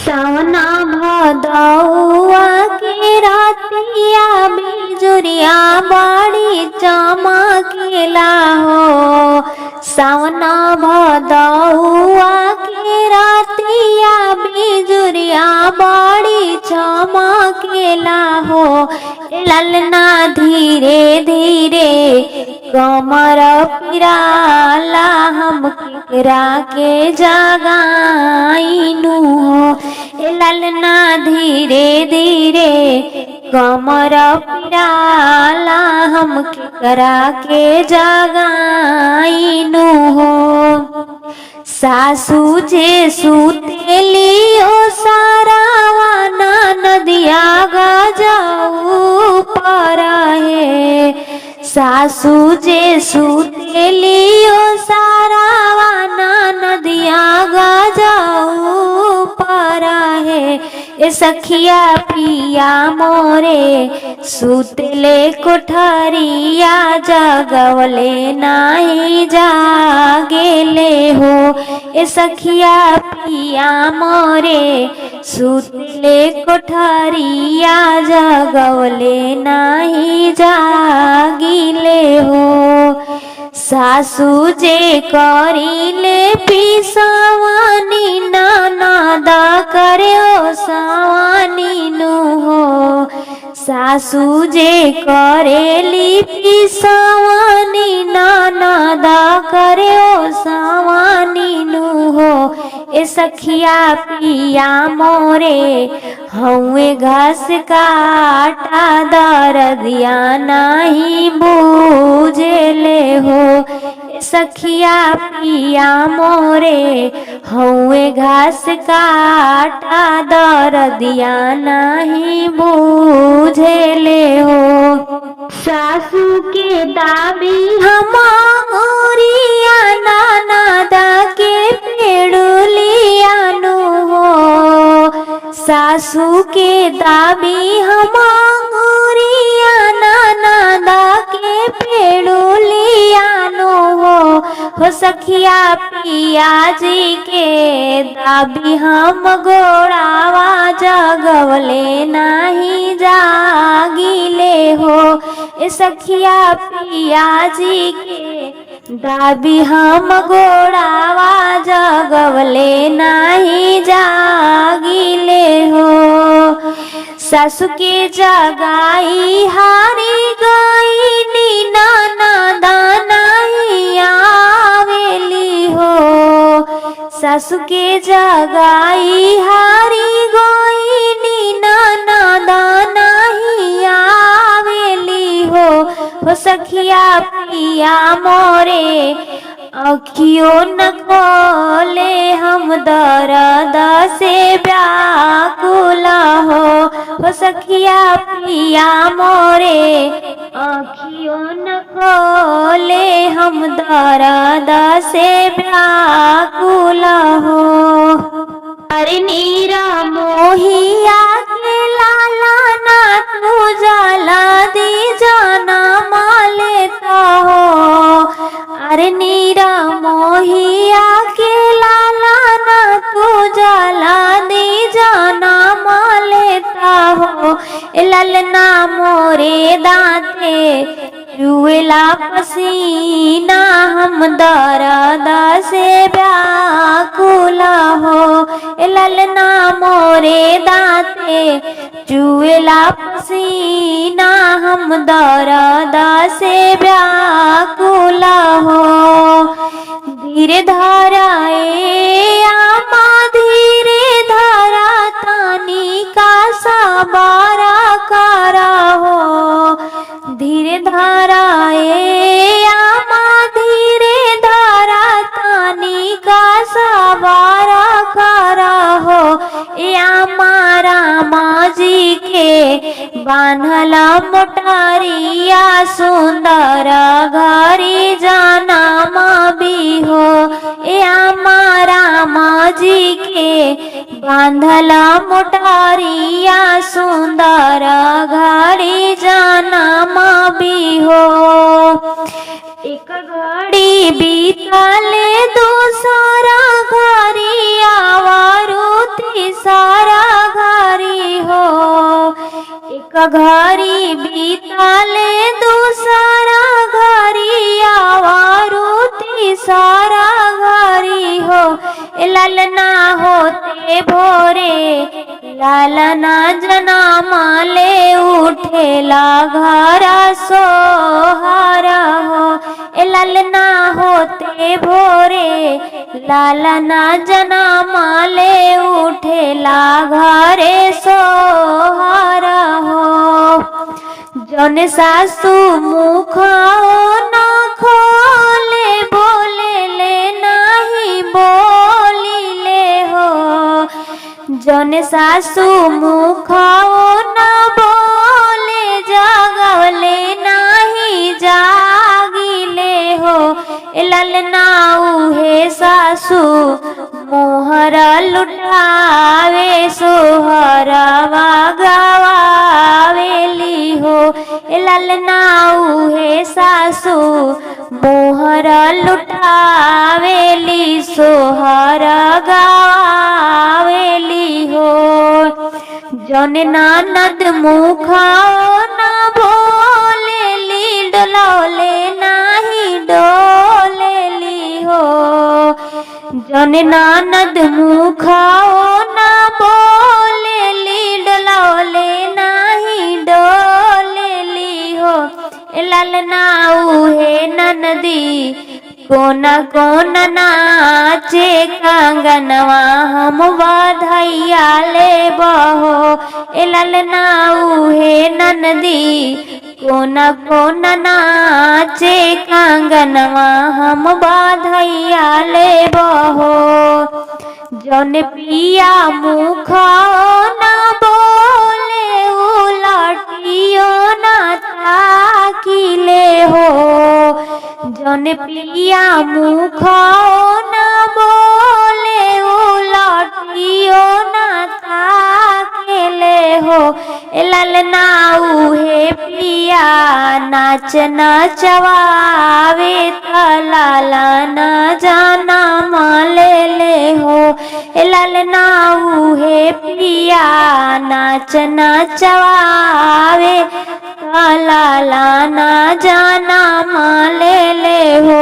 सावना भदौआ के रातिया बिजुरिया बड़ी चमकेला हो। सावना भदौआ के रातिया बिजुरिया बड़ी चमकेला हो। ललना धीरे धीरे कमर पिराला हम केकरा के जगाइनु हो। ललना धीरे धीरे कमर पिराला हम केकरा के जगाइनु हो। सासू जे सुतेली ओ सारावा नदिया गजाऊ पर है। सासू जे सुतेली ओ सारावा नदिया गजाऊ पर है। ए सखिया पिया मोरे सुतले कोठरिया जगवले नाही जागेले हो। ए सखिया पिया मोरे सुतले कोठरिया जगवले नाही जागिले हो। सासू जे करिले पिसवानी ननद करे ओ सवानी नु हो। सासू जे करेली पिसवानी ननद करे ओ सवानी नु हो। ए सखिया पिया मोरे हउए घास काटा दरदिया नाही बूझेले हो। ए सखिया पिया मोरे हउए घास काटा दरदिया नाही बूझेले हो। सासू के दाबी हमारिया ननदा के पेड़ुलियानु हो। सासू के दाबी हमारिया ननदा के पेड़ुलियानु हो। सखिया पिया जी के दाबी हम गोड़ावा जगवले नाही जागिले हो। ए सखिया पिया जी के दाबी हम गोड़ावा जगवले नाही जागिले हो। सासू के जगाई हारी गई ननदा नाही आवेली हो। सासू के जगाई हारी गई ननदा नाही आवेली हो। सखिया पिया मोरे अखियो न खोले हम दर्द से व्याकुला हो। सखिया पिया मोरे अखियो न खोले हम दर्द से व्याकुला हो। अरे नीरा मोहिया के लाला ना तू जला दी जाना मालेता हो। अरे नीरा मोहिया के लाला ना तू जला दी जाना मालेता हो। ललना मोरे दांते रुएला पसीना हम दर्द से व्याकुला हो। ललना मोरे दांते रुएला पसीना हम दर्द से व्याकुला हो। धीरे धराए आमा धीरे धरा तानी का सबारा करा हो। धीरे धराए आमा धीरे धरा तानी का सबारा करा हो। आमा रामा जी के बान्हला मोटारिया सुंदर घरी जाना भी हो। आमा रामा जी के बांधला मोटारिया सुंदर घरी जाना भी हो। एक घड़ी बीतले दूसरा घरी आवारू तीसरा घड़ी बीताले दूसरा घड़ी आवारू तीसरा घड़ी हो। ललना होते भोरे लालना जना माले उठेला घरा सोहारा हो। ललना होते भोरे लालना जना माले उठेला घरे सोहारा हो। जन सासू मुख न खोले बोले ले नाही बोलिले हो। जन सासू मुख न बोले जागवले नाही जागिले हो। ललना उहे सासू मोहरा लुटावे सोहरवा गवावेली हो। ललना उहे सासू मोहरा लुटावेली सोहर गवावेली हो। जन ननद मुखा न बोलेली डोलौले नाही डोलेली हो। जन ननद मुखा न बोलेली डोलौले नाही डोलेली हो। ललना उहे ननदी कोना कोना नाचे कंगनवा हम बधैया ले बहो। ललना उहे ननदी कोना कोना नाचे कंगनवा हम बधैया ले बहो। जौन पिया मुख न बोले उलटियो न ताकिले हो। जौन पिया मुख न बोले उलटियो न ताकिले हो। ललना उहे पिया नाच नचवावे लाला न जाना माले ले हो। ललना उहे पिया नाच नचवावे लाला न जाना माले ले हो।